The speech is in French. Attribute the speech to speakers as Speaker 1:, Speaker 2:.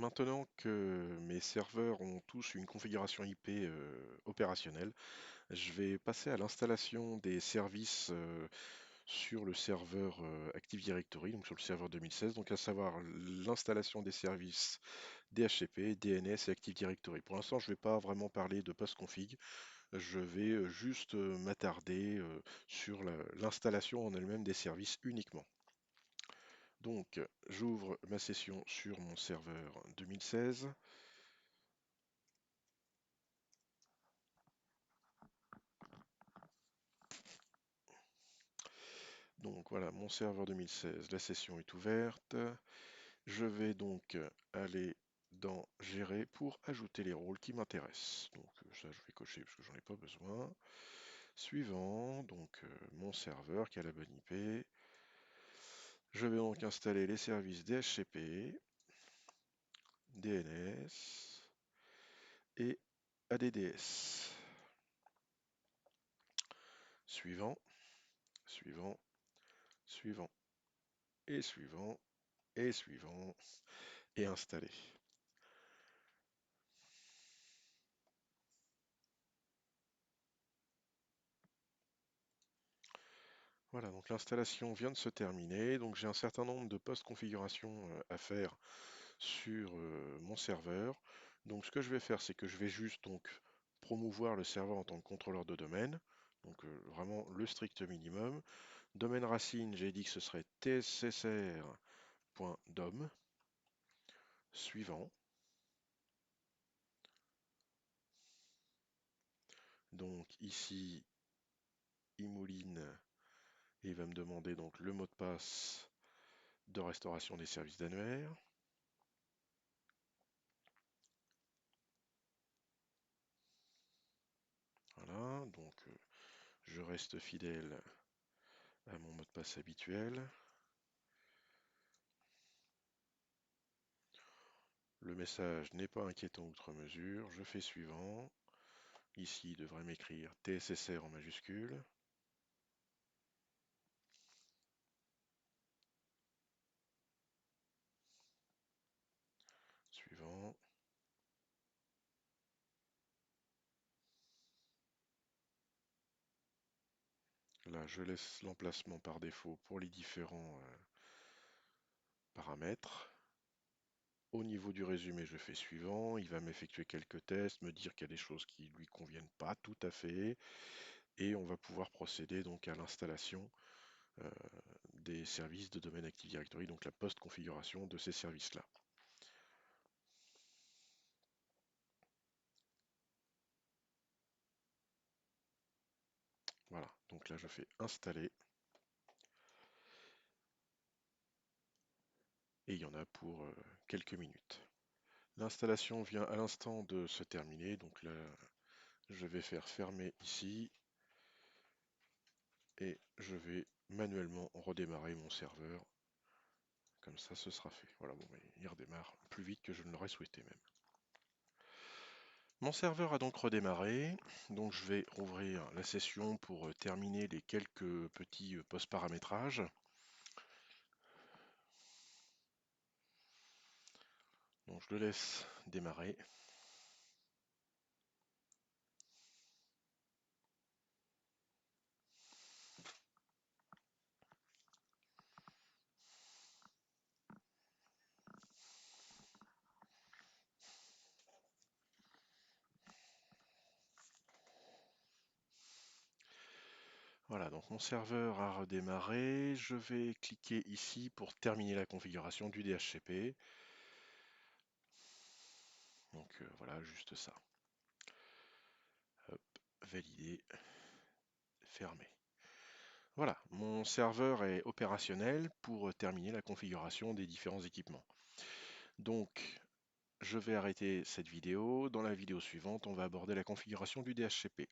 Speaker 1: maintenant que mes serveurs ont tous une configuration IP opérationnelle, je vais passer à l'installation des services sur le serveur Active Directory, donc sur le serveur 2016, donc à savoir l'installation des services DHCP, DNS et Active Directory. Pour l'instant, je ne vais pas vraiment parler de post-config, je vais juste m'attarder sur l'installation en elle-même des services uniquement. Donc, j'ouvre ma session sur mon serveur 2016. Donc voilà, mon serveur 2016, la session est ouverte. Je vais donc aller dans Gérer pour ajouter les rôles qui m'intéressent. Donc ça, je vais cocher parce que j'en ai pas besoin. Suivant, donc mon serveur qui a la bonne IP. Je vais donc installer les services DHCP, DNS et ADDS. Suivant, suivant, suivant et suivant et suivant et installer. Voilà, donc l'installation vient de se terminer. Donc j'ai un certain nombre de post-configurations à faire sur mon serveur. Donc ce que je vais faire, c'est que je vais juste donc promouvoir le serveur en tant que contrôleur de domaine. Donc vraiment le strict minimum. Domaine racine, j'ai dit que ce serait tscr.dom. Suivant. Donc ici, il mouline et il va me demander donc le mot de passe de restauration des services d'annuaire. Voilà, donc je reste fidèle à mon mot de passe habituel. Le message n'est pas inquiétant outre mesure. Je fais suivant. Ici, il devrait m'écrire TSSR en majuscule. Suivant. Là, je laisse l'emplacement par défaut pour les différents paramètres. Au niveau du résumé, je fais suivant. Il va m'effectuer quelques tests, me dire qu'il y a des choses qui ne lui conviennent pas tout à fait. Et on va pouvoir procéder donc à l'installation euh, des services de domaine Active Directory, donc la post-configuration de ces services-là. Voilà, donc là je fais installer. Et il y en a pour quelques minutes. L'installation vient à l'instant de se terminer, donc là je vais faire fermer ici et je vais manuellement redémarrer mon serveur. Comme ça ce sera fait. Voilà, bon, mais il redémarre plus vite que je ne l'aurais souhaité même. Mon serveur a donc redémarré, donc je vais rouvrir la session pour terminer les quelques petits post-paramétrages. Donc je le laisse démarrer. Voilà, donc mon serveur a redémarré. Je vais cliquer ici pour terminer la configuration du DHCP. Donc voilà, juste ça. Hop, valider, fermer. Voilà, mon serveur est opérationnel pour terminer la configuration des différents équipements. Donc, je vais arrêter cette vidéo. Dans la vidéo suivante, on va aborder la configuration du DHCP.